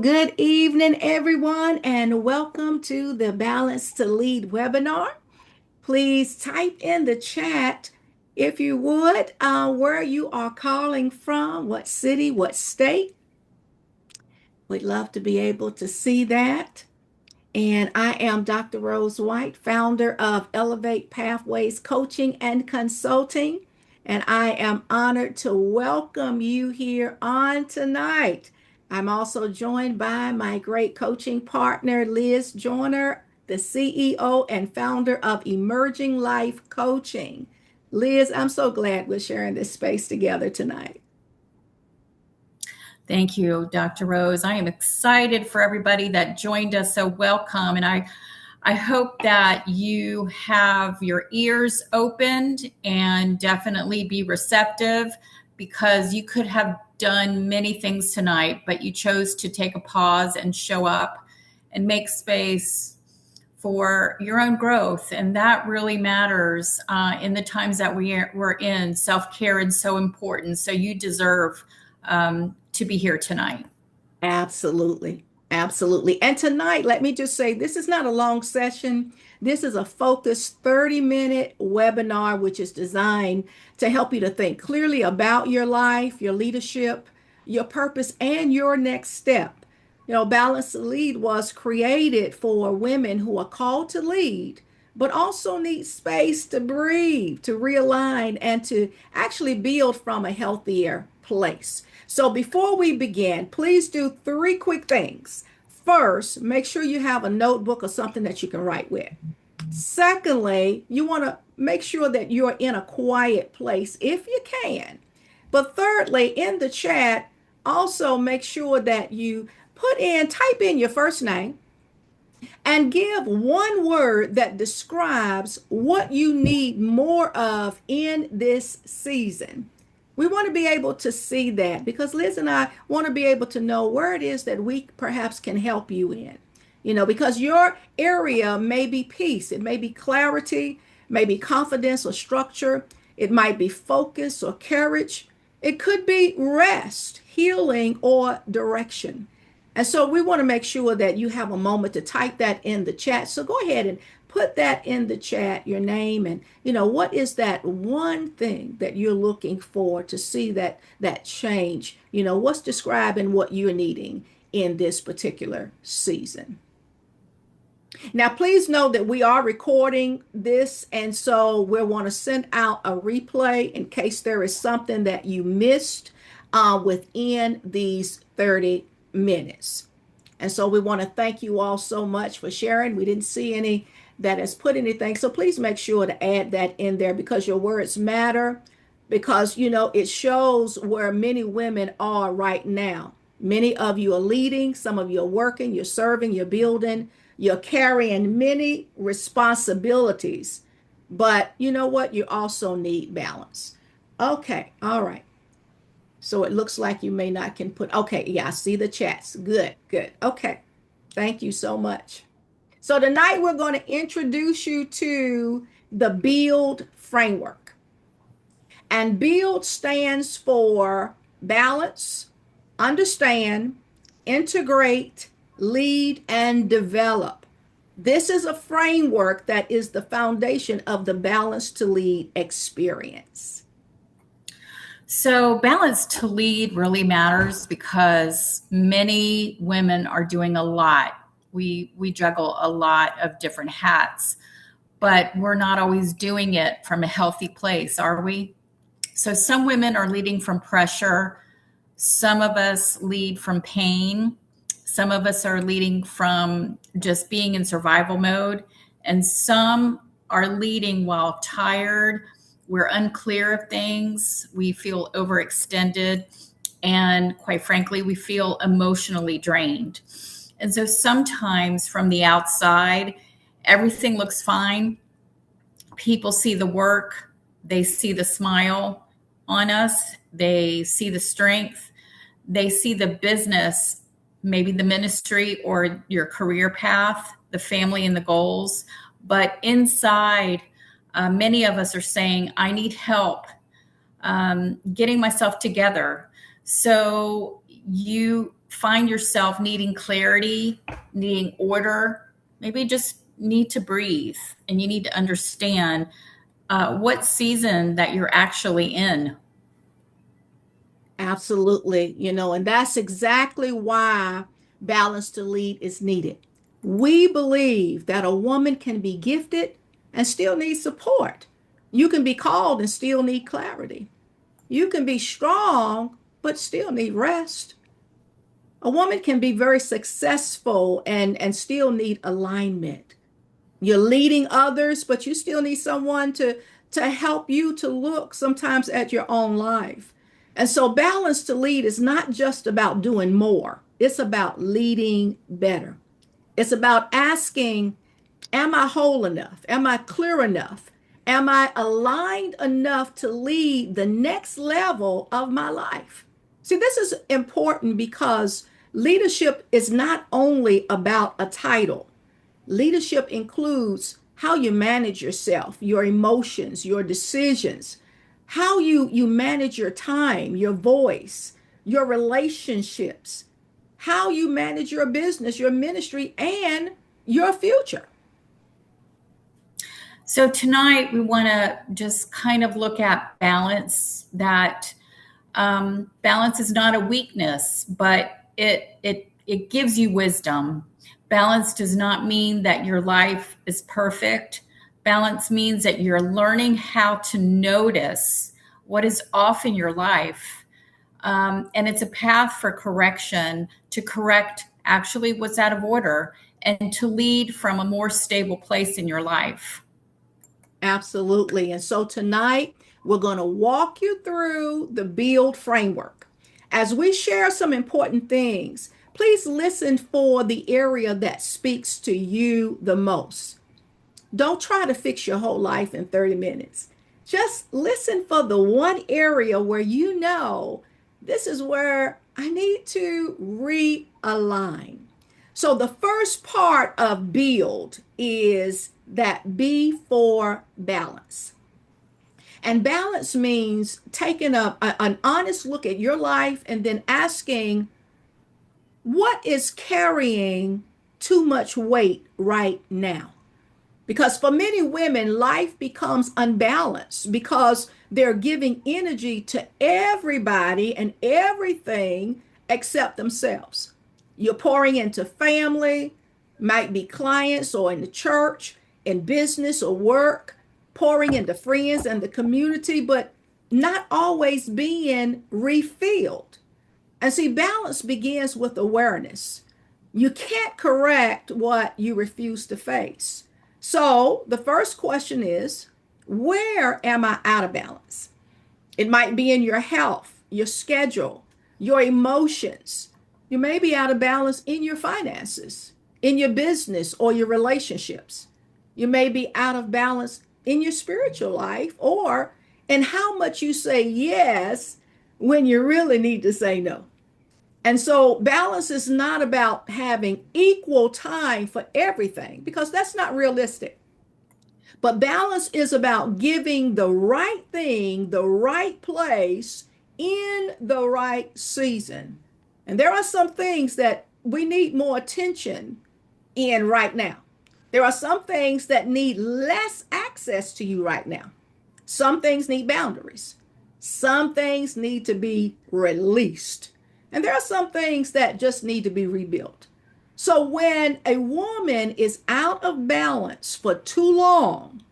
Good evening, everyone, and welcome to the Balance to Lead webinar. Please type in the chat, if you would, where you are calling from, what city, what state. We'd love to be able to see that. And I am Dr. Rose White, founder of Elevate Pathways Coaching and Consulting. And I am honored to welcome you here on tonight. I'm also joined by my great coaching partner, Liz Joyner, the CEO and founder of Emerging Life Coaching. Liz, I'm so glad we're sharing this space together tonight. Thank you, Dr. Rose. I am excited for everybody that joined us. So welcome. And I hope that you have your ears opened and definitely be receptive, because you could have done many things tonight, but you chose to take a pause and show up and make space for your own growth. And that really matters in the times that we're in. Self-care is so important. So you deserve to be here tonight. Absolutely. Absolutely. And tonight, let me just say, this is not a long session. This is a focused 30-minute webinar, which is designed to help you to think clearly about your life, your leadership, your purpose, and your next step. Balance to Lead was created for women who are called to lead, but also need space to breathe, to realign, and to actually build from a healthier place. So before we begin, please do three quick things. First, make sure you have a notebook or something that you can write with. Secondly, you want to make sure that you're in a quiet place if you can. But thirdly, in the chat, also make sure that you type in your first name and give one word that describes what you need more of in this season. We want to be able to see that because Liz and I want to be able to know where it is that we perhaps can help you in. Because your area may be peace, it may be clarity, maybe confidence or structure, it might be focus or courage, it could be rest, healing, or direction. And so we want to make sure that you have a moment to type that in the chat. So go ahead and put that in the chat, your name, and what is that one thing that you're looking for to see that change? What's describing what you're needing in this particular season. Now, please know that we are recording this, and so we want to send out a replay in case there is something that you missed within these 30 minutes. And so we want to thank you all so much for sharing. We didn't see any that has put anything, so please make sure to add that in there because your words matter, because it shows where many women are right now. Many of you are leading, some of you are working, you're serving, you're building, you're carrying many responsibilities. But you know what? You also need balance. Okay, all right. So it looks like you may not can put, okay, yeah, I see the chats. Good, good. Okay, thank you so much. So tonight we're going to introduce you to the BUILD framework. And BUILD stands for balance, understand, integrate, lead, and develop. This is a framework that is the foundation of the Balance to Lead experience. So balance to lead really matters because many women are doing a lot. We juggle a lot of different hats, but we're not always doing it from a healthy place, are we? So some women are leading from pressure. Some of us lead from pain. Some of us are leading from just being in survival mode. And some are leading while tired. We're unclear of things. We feel overextended. And quite frankly, we feel emotionally drained. And so sometimes from the outside, everything looks fine. People see the work. They see the smile on us. They see the strength. They see the business, maybe the ministry or your career path, the family and the goals. But inside, many of us are saying, I need help getting myself together. So you find yourself needing clarity, needing order, maybe just need to breathe, and you need to understand what season that you're actually in. Absolutely. And that's exactly why balance to lead is needed. We believe that a woman can be gifted and still need support. You can be called and still need clarity. You can be strong but still need rest. A woman can be very successful and still need alignment. You're leading others, but you still need someone to help you to look sometimes at your own life. And so balance to lead is not just about doing more. It's about leading better. It's about asking, am I whole enough? Am I clear enough? Am I aligned enough to lead the next level of my life? See, this is important because leadership is not only about a title. Leadership includes how you manage yourself, your emotions, your decisions, how you manage your time, your voice, your relationships, how you manage your business, your ministry, and your future. So tonight we want to just kind of look at balance. That balance is not a weakness, but it gives you wisdom. Balance does not mean that your life is perfect. Balance means that you're learning how to notice what is off in your life, and it's a path for correction, to correct actually what's out of order, and to lead from a more stable place in your life. Absolutely. And so tonight, we're going to walk you through the build framework. As we share some important things, please listen for the area that speaks to you the most. Don't try to fix your whole life in 30 minutes. Just listen for the one area where you know this is where I need to realign. So, the first part of build is that B for balance. And balance means taking an honest look at your life and then asking, what is carrying too much weight right now? Because for many women, life becomes unbalanced because they're giving energy to everybody and everything except themselves. You're pouring into family, might be clients or in the church, in business or work, pouring into friends and the community, but not always being refilled. And see, balance begins with awareness. You can't correct what you refuse to face. So the first question is, where am I out of balance? It might be in your health, your schedule, your emotions. You may be out of balance in your finances, in your business, or your relationships. You may be out of balance in your spiritual life or in how much you say yes when you really need to say no. And so balance is not about having equal time for everything because that's not realistic. But balance is about giving the right thing, the right place in the right season. And there are some things that we need more attention in right now. There are some things that need less access to you right now. Some things need boundaries. Some things need to be released. And there are some things that just need to be rebuilt. So when a woman is out of balance for too long,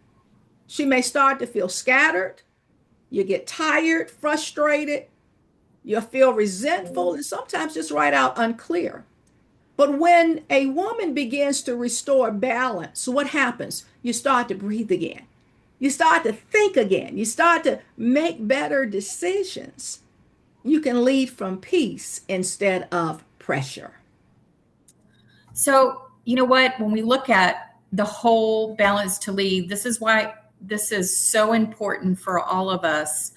she may start to feel scattered. You get tired, frustrated. You'll feel resentful and sometimes just right out unclear. But when a woman begins to restore balance, what happens? You start to breathe again. You start to think again. You start to make better decisions. You can lead from peace instead of pressure. So, you know what? When we look at the whole balance to lead, this is why this is so important for all of us.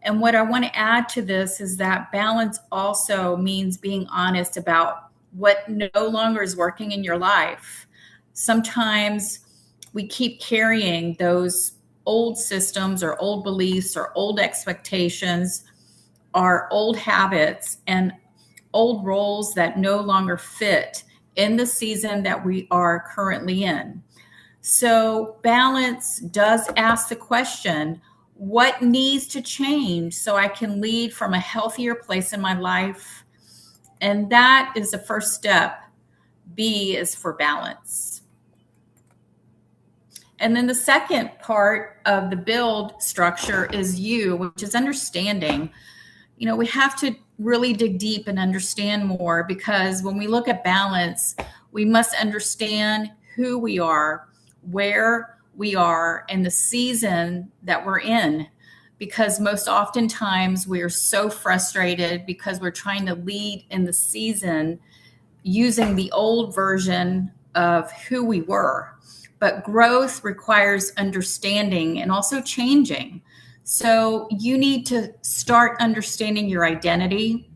And what I want to add to this is that balance also means being honest about what no longer is working in your life. Sometimes we keep carrying those old systems or old beliefs or old expectations, our old habits, and old roles that no longer fit in the season that we are currently in. So, balance does ask the question, what needs to change so I can lead from a healthier place in my life? And that is the first step. B is for balance. And then the second part of the build structure is U, which is understanding. We have to really dig deep and understand more, because when we look at balance, we must understand who we are, where we are, and the season that we're in. Because most oftentimes we are so frustrated because we're trying to lead in the season using the old version of who we were. But growth requires understanding and also changing. So you need to start understanding your identity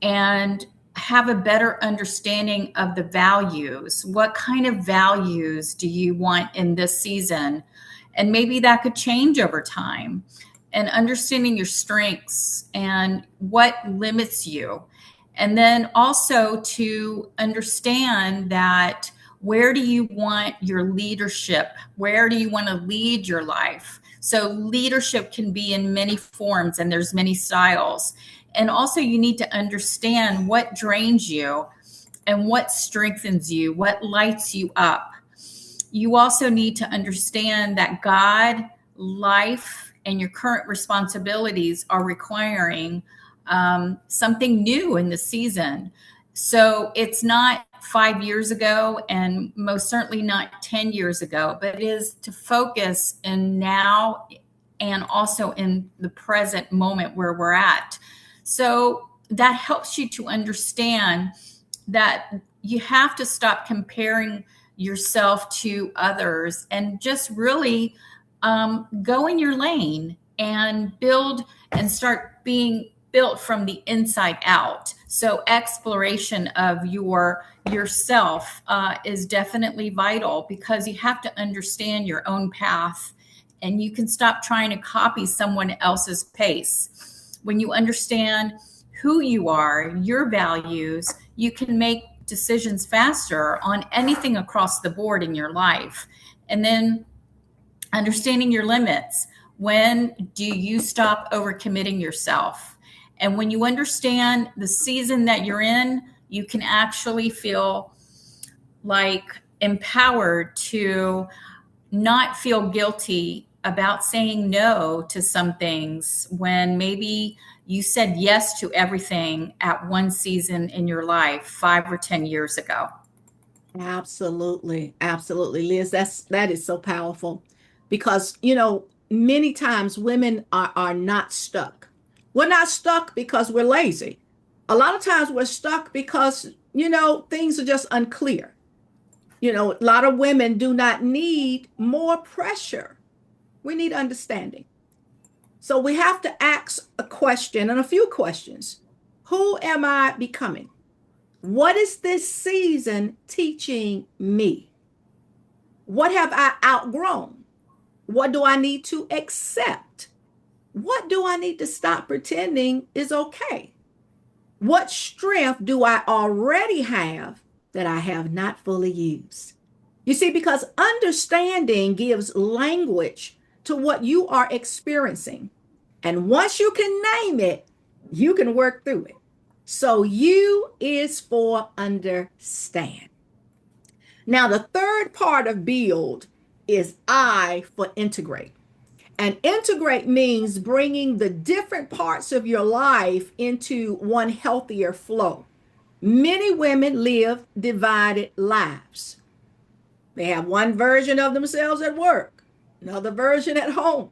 and have a better understanding of the values. What kind of values do you want in this season? And maybe that could change over time. And understanding your strengths and what limits you. And then also to understand that, where do you want your leadership? Where do you want to lead your life? So leadership can be in many forms and there's many styles. And also you need to understand what drains you and what strengthens you, what lights you up. You also need to understand that God, life, and your current responsibilities are requiring something new in the season. So it's not 5 years ago and most certainly not 10 years ago, but it is to focus in now and also in the present moment where we're at. So that helps you to understand that you have to stop comparing yourself to others and just really go in your lane and build and start being built from the inside out. So exploration of yourself is definitely vital, because you have to understand your own path and you can stop trying to copy someone else's pace. When you understand who you are, your values, you can make decisions faster on anything across the board in your life. And then understanding your limits. When do you stop overcommitting yourself? And when you understand the season that you're in, you can actually feel like empowered to not feel guilty about saying no to some things when maybe you said yes to everything at one season in your life 5 or 10 years ago. Absolutely. Absolutely, Liz. That is so powerful because, many times women are not stuck. We're not stuck because we're lazy. A lot of times we're stuck because, things are just unclear. A lot of women do not need more pressure. We need understanding. So we have to ask a question and a few questions. Who am I becoming? What is this season teaching me? What have I outgrown? What do I need to accept? What do I need to stop pretending is okay? What strength do I already have that I have not fully used? You see, because understanding gives language to what you are experiencing. And once you can name it, you can work through it. So, U is for understand. Now, the third part of build is I for integrate. And integrate means bringing the different parts of your life into one healthier flow. Many women live divided lives. They have one version of themselves at work, another version at home.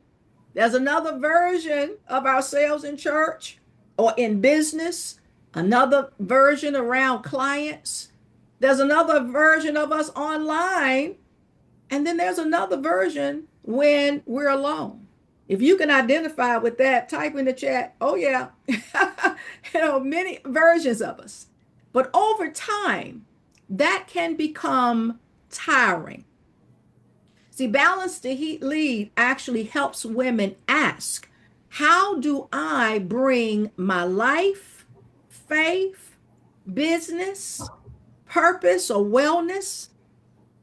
There's another version of ourselves in church or in business, another version around clients. There's another version of us online, and then there's another version when we're alone. If you can identify with that, type in the chat, oh yeah, many versions of us. But over time, that can become tiring. See, balance to heat lead actually helps women ask, how do I bring my life, faith, business, purpose, or wellness?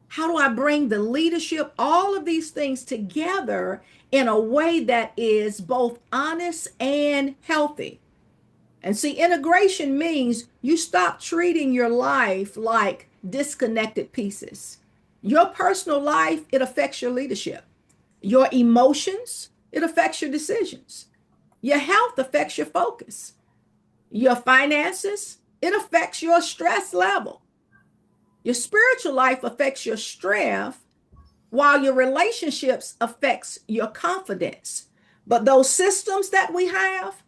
How do I bring the leadership, all of these things together in a way that is both honest and healthy? And see, integration means you stop treating your life like disconnected pieces. Your personal life, it affects your leadership. Your emotions, it affects your decisions. Your health affects your focus. Your finances, it affects your stress level. Your spiritual life affects your strength, while your relationships affects your confidence. But those systems that we have,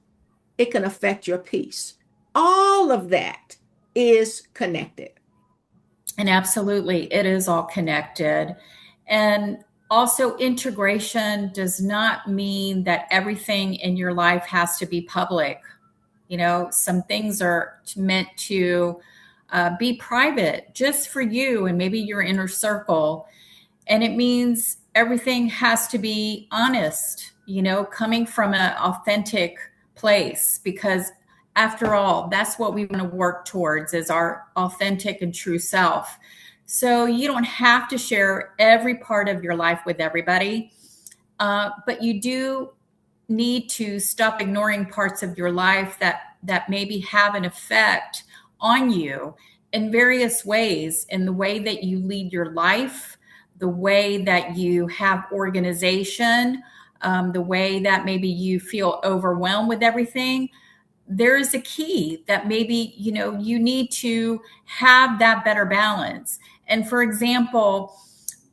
it can affect your peace. All of that is connected. And absolutely, it is all connected. And also, integration does not mean that everything in your life has to be public. You know, some things are meant to be private just for you and maybe your inner circle. And it means everything has to be honest, you know, coming from an authentic place, because after all, that's what we want to work towards, is our authentic and true self. So you don't have to share every part of your life with everybody, but you do need to stop ignoring parts of your life that maybe have an effect on you in various ways, in the way that you lead your life, the way that you have organization, the way that maybe you feel overwhelmed with everything. There is a key that maybe, you know, you need to have that better balance. And for example,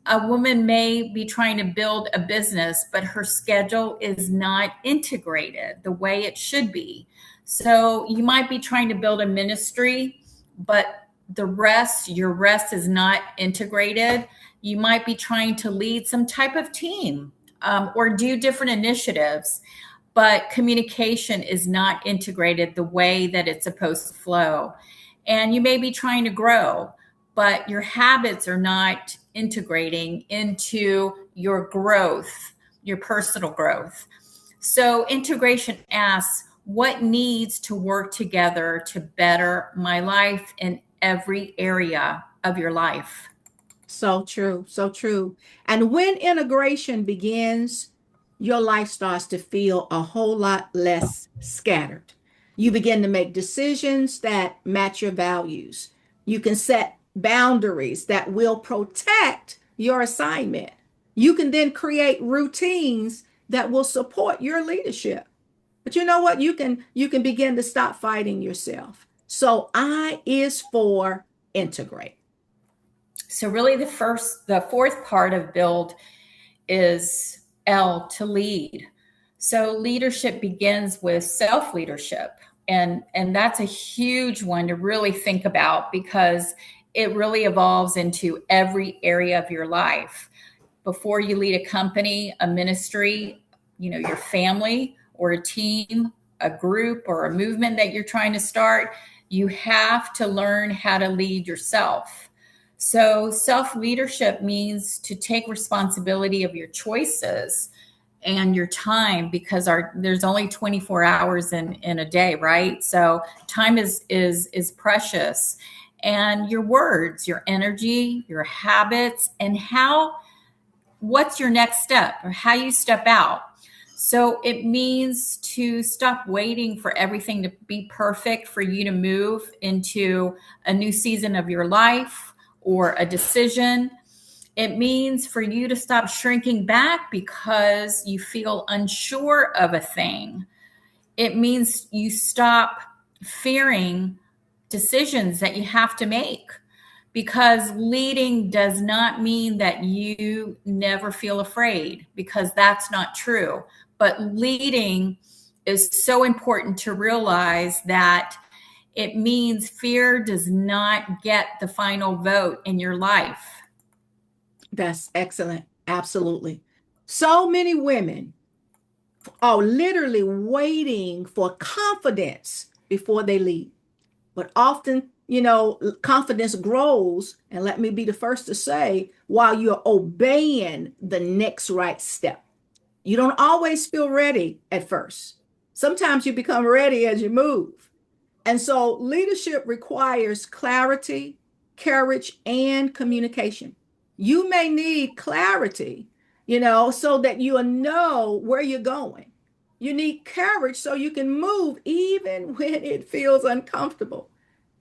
a woman may be trying to build a business, but her schedule is not integrated the way it should be. So you might be trying to build a ministry, but your rest is not integrated. You might be trying to lead some type of team, or do different initiatives, but communication is not integrated the way that it's supposed to flow. And you may be trying to grow, but your habits are not integrating into your growth, your personal growth. So integration asks, what needs to work together to better my life in every area of your life? So true, so true. And when integration begins, your life starts to feel a whole lot less scattered. You begin to make decisions that match your values. You can set boundaries that will protect your assignment. You can then create routines that will support your leadership. But you know what? You can begin to stop fighting yourself. So I is for integrate. So really the fourth part of build is L, to lead. So leadership begins with self leadership. And that's a huge one to really think about, because it really evolves into every area of your life. Before you lead a company, a ministry, you know, your family or a team, a group or a movement that you're trying to start, you have to learn how to lead yourself. So, self leadership means to take responsibility of your choices and your time, because there's only 24 hours in a day, right? So time is precious. And your words, your energy, your habits, and what's your next step, or how you step out. So it means to stop waiting for everything to be perfect for you to move into a new season of your life or a decision. It means for you to stop shrinking back because you feel unsure of a thing. It means you stop fearing decisions that you have to make, because leading does not mean that you never feel afraid, because that's not true. But leading is so important to realize that it means fear does not get the final vote in your life. That's excellent. Absolutely. So many women are literally waiting for confidence before they lead. But often, confidence grows, and let me be the first to say, while you're obeying the next right step. You don't always feel ready at first. Sometimes you become ready as you move. And so leadership requires clarity, courage, and communication. You may need clarity, so that you'll know where you're going. You need courage so you can move even when it feels uncomfortable.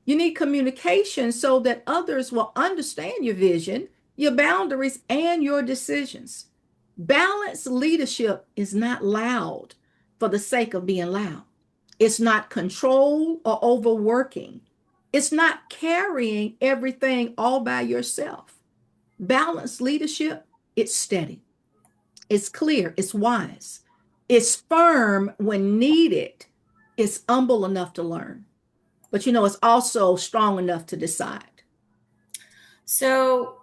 You need communication so that others will understand your vision, your boundaries, and your decisions. Balanced leadership is not loud for the sake of being loud. It's not control or overworking. It's not carrying everything all by yourself. Balanced leadership, it's steady, it's clear, it's wise, it's firm when needed, it's humble enough to learn. But it's also strong enough to decide. So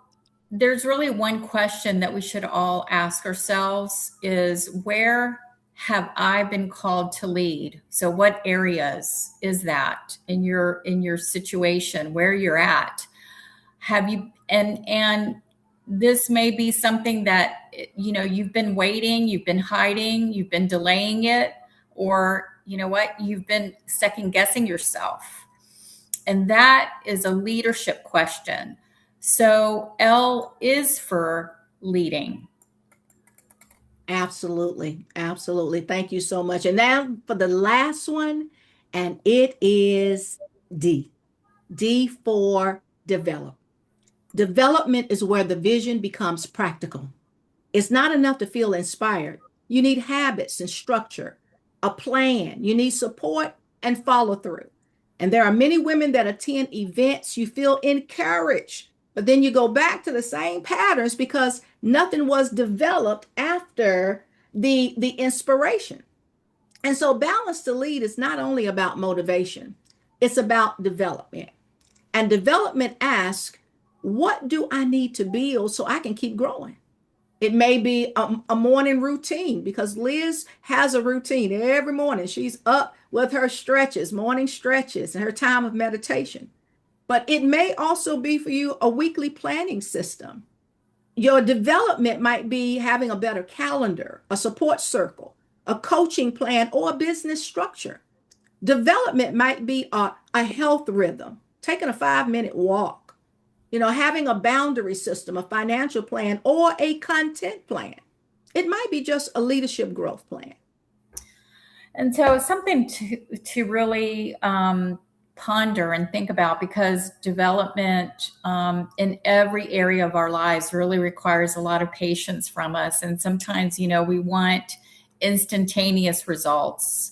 there's really one question that we should all ask ourselves is where have I been called to lead? So what areas is that in your situation where you're at? Have you and this may be something that you've been waiting, you've been hiding, you've been delaying it, or you know what, you've been second guessing yourself. And that is a leadership question. So L is for leading. Absolutely. Absolutely. Thank you so much. And now for the last one, and it is D. D for develop. Development is where the vision becomes practical. It's not enough to feel inspired. You need habits and structure, a plan. You need support and follow through. And there are many women that attend events, you feel encouraged, but then you go back to the same patterns because nothing was developed after the inspiration. And so balance to lead is not only about motivation, it's about development. And development asks, what do I need to build so I can keep growing? It may be a morning routine because Liz has a routine every morning. She's up with her stretches, morning stretches, and her time of meditation. But it may also be for you a weekly planning system. Your development might be having a better calendar, a support circle, a coaching plan, or a business structure. Development might be a health rhythm, taking a 5-minute walk, having a boundary system, a financial plan, or a content plan. It might be just a leadership growth plan. And so something to really ponder and think about because development in every area of our lives really requires a lot of patience from us. And sometimes, we want instantaneous results.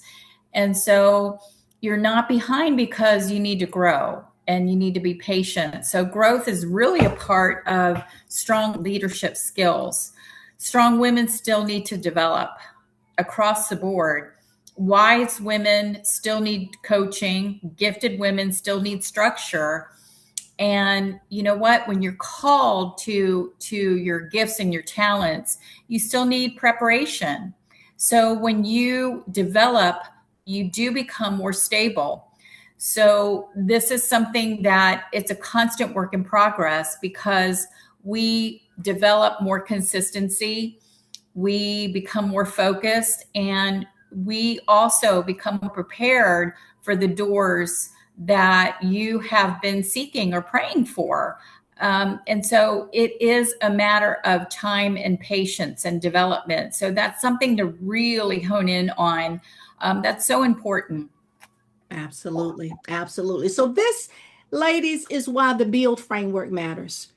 And so you're not behind because you need to grow and you need to be patient. So growth is really a part of strong leadership skills. Strong women still need to develop across the board. Wise women still need coaching, gifted women still need structure. And you know what, when you're called to your gifts and your talents, you still need preparation. So when you develop, you do become more stable. So this is something that it's a constant work in progress because we develop more consistency, we become more focused, and we also become prepared for the doors that you have been seeking or praying for. And so it is a matter of time and patience and development. So that's something to really hone in on. That's so important. Absolutely. Absolutely. So, this, ladies, is why the build framework matters.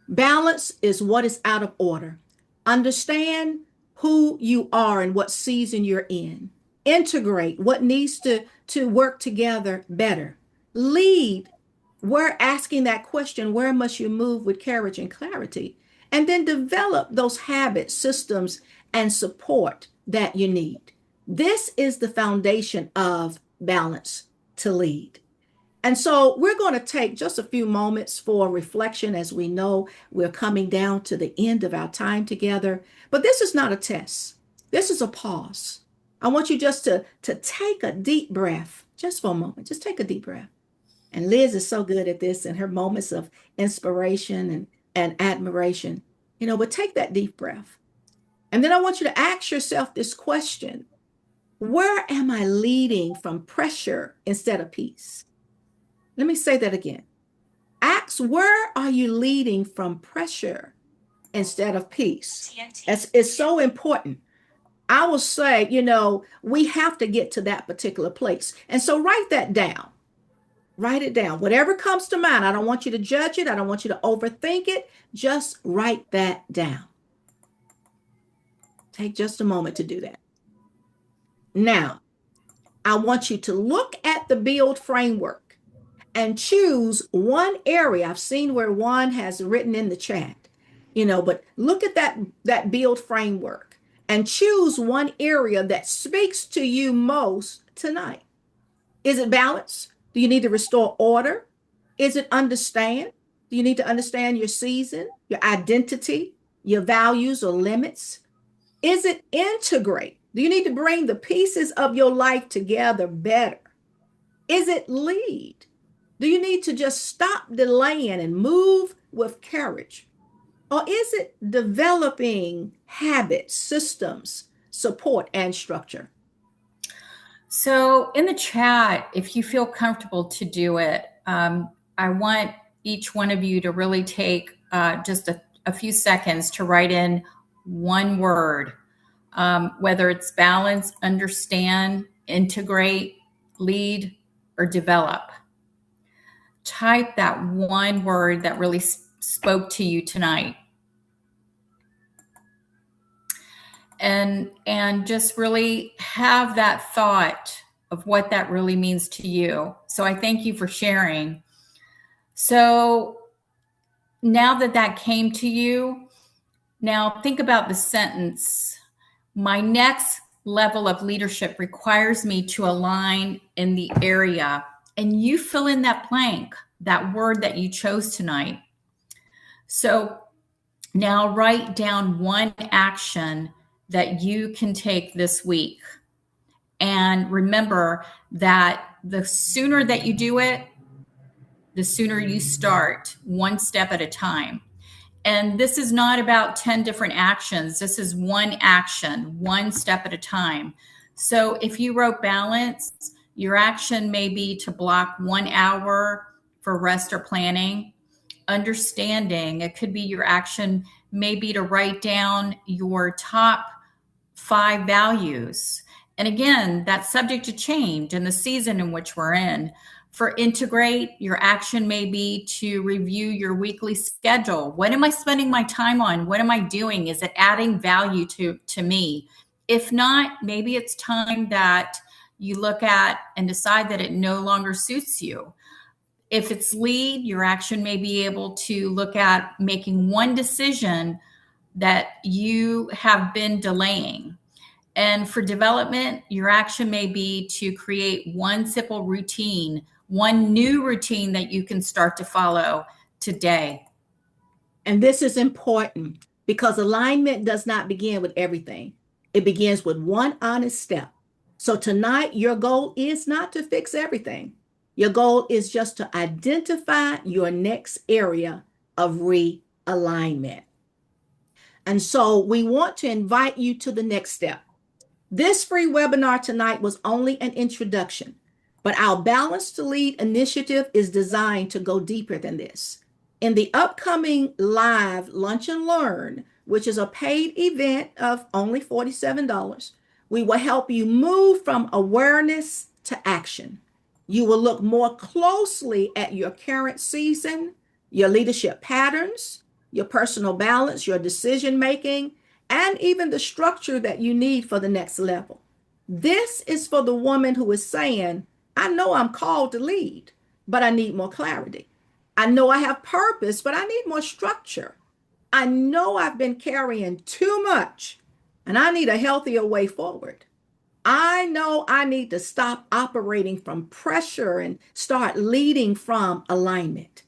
Balance is what is out of order. Understand who you are and what season you're in. Integrate what needs to work together better. Lead. We're asking that question, where must you move with courage and clarity? And then develop those habits, systems, and support that you need. This is the foundation of balance to lead. And so we're going to take just a few moments for reflection as we know we're coming down to the end of our time together. But this is not a test. This is a pause. I want you just to take a deep breath just for a moment. Just take a deep breath. And Liz is so good at this in her moments of inspiration and admiration. But take that deep breath. And then I want you to ask yourself this question: where am I leading from pressure instead of peace? Let me say that again. Ask, where are you leading from pressure instead of peace? It's so important. I will say, we have to get to that particular place. And so write that down. Write it down. Whatever comes to mind, I don't want you to judge it. I don't want you to overthink it. Just write that down. Take just a moment to do that. Now, I want you to look at the build framework and choose one area. I've seen where one has written in the chat, but look at that build framework and choose one area that speaks to you most tonight. Is it balance? Do you need to restore order? Is it understand? Do you need to understand your season, your identity, your values or limits? Is it integrate? Do you need to bring the pieces of your life together better? Is it lead? Do you need to just stop delaying and move with courage? Or is it developing habits, systems, support, and structure? So in the chat, if you feel comfortable to do it, I want each one of you to really take just a few seconds to write in one word, whether it's balance, understand, integrate, lead, or develop. Type that one word that really spoke to you tonight. And just really have that thought of what that really means to you. So I thank you for sharing. So now that came to you, now think about the sentence. My next level of leadership requires me to align in the area. And you fill in that blank, that word that you chose tonight. So now write down one action that you can take this week. And remember that the sooner that you do it, the sooner you start, one step at a time. And this is not about 10 different actions. This is one action, one step at a time. So if you wrote balance, your action may be to block 1 hour for rest or planning. Understanding, it could be your action maybe to write down your top 5 values. And again, that's subject to change in the season in which we're in. For integrate, your action may be to review your weekly schedule. What am I spending my time on? What am I doing? Is it adding value to me? If not, maybe it's time that you look at and decide that it no longer suits you. If it's lead, your action may be able to look at making one decision that you have been delaying. And for development, your action may be to create one simple routine, one new routine that you can start to follow today. And this is important because alignment does not begin with everything. It begins with one honest step. So tonight, your goal is not to fix everything. Your goal is just to identify your next area of realignment. And so we want to invite you to the next step. This free webinar tonight was only an introduction, but our Balance to Lead initiative is designed to go deeper than this. In the upcoming live Lunch and Learn, which is a paid event of only $47, we will help you move from awareness to action. You will look more closely at your current season, your leadership patterns, your personal balance, your decision making, and even the structure that you need for the next level. This is for the woman who is saying, I know I'm called to lead, but I need more clarity. I know I have purpose, but I need more structure. I know I've been carrying too much, and I need a healthier way forward. I know I need to stop operating from pressure and start leading from alignment.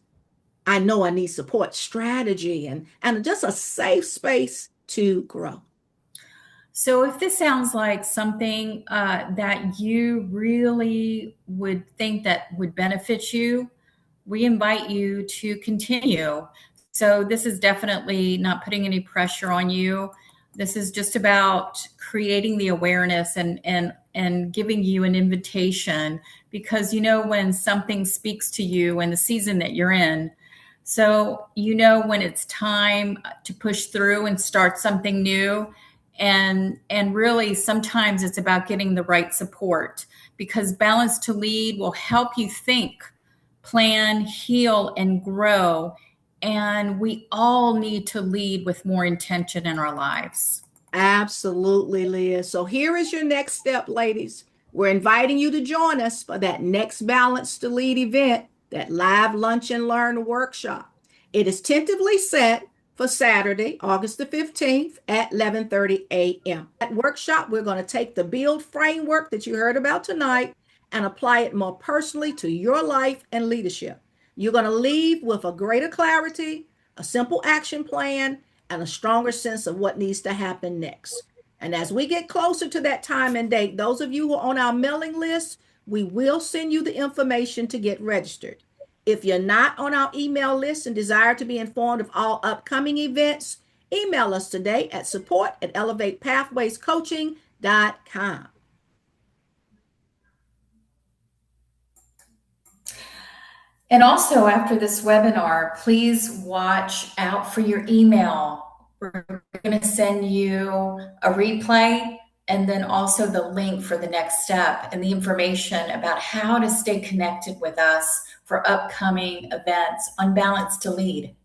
I know I need support strategy and just a safe space to grow. So if this sounds like something that you really would think that would benefit you, we invite you to continue. So this is definitely not putting any pressure on you. This is just about creating the awareness and and giving you an invitation because you know when something speaks to you in the season that you're in. So you know when it's time to push through and start something new. And really sometimes it's about getting the right support because Balance to Lead will help you think, plan, heal, and grow. And we all need to lead with more intention in our lives. Absolutely, Liz. So here is your next step, ladies. We're inviting you to join us for that next Balance to Lead event, that live lunch and learn workshop. It is tentatively set for Saturday, August the 15th at 11:30 a.m. At workshop, we're going to take the build framework that you heard about tonight and apply it more personally to your life and leadership. You're going to leave with a greater clarity, a simple action plan, and a stronger sense of what needs to happen next. And as we get closer to that time and date, those of you who are on our mailing list, we will send you the information to get registered. If you're not on our email list and desire to be informed of all upcoming events, email us today at support@elevatepathwayscoaching.com. And also, after this webinar, please watch out for your email. We're going to send you a replay and then also the link for the next step and the information about how to stay connected with us for upcoming events on Balance to Lead.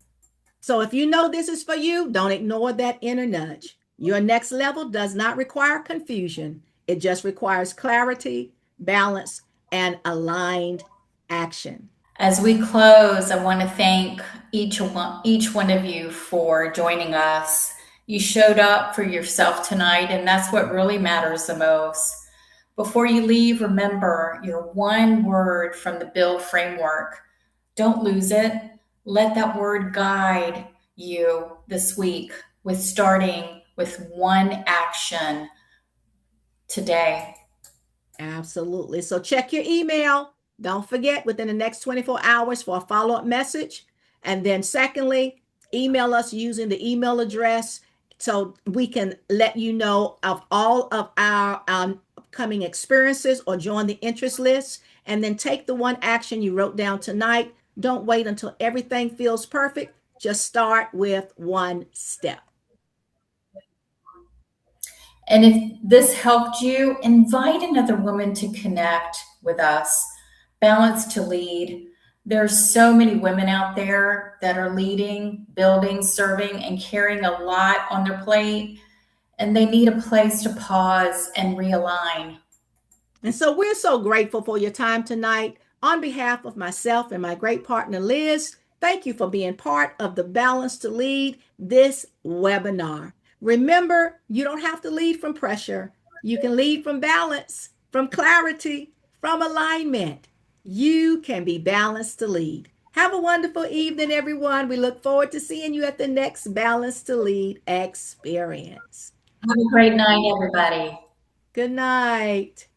So if you know this is for you, don't ignore that inner nudge. Your next level does not require confusion, it just requires clarity, balance, and aligned action. As we close, I want to thank each one of you for joining us. You showed up for yourself tonight, and that's what really matters the most. Before you leave, remember your one word from the Build framework. Don't lose it. Let that word guide you this week with starting with one action today. Absolutely. So check your email. Don't forget within the next 24 hours for a follow up message. And then, secondly, email us using the email address so we can let you know of all of our upcoming experiences or join the interest list. And then take the one action you wrote down tonight. Don't wait until everything feels perfect. Just start with one step. And if this helped you, invite another woman to connect with us. Balance to Lead. There's so many women out there that are leading, building, serving, and carrying a lot on their plate, and they need a place to pause and realign. And so we're so grateful for your time tonight. On behalf of myself and my great partner, Liz, thank you for being part of the Balance to Lead this webinar. Remember, you don't have to lead from pressure. You can lead from balance, from clarity, from alignment. You can be balanced to lead. Have a wonderful evening, everyone. We look forward to seeing you at the next Balance to Lead experience. Have a great night, everybody. Good night.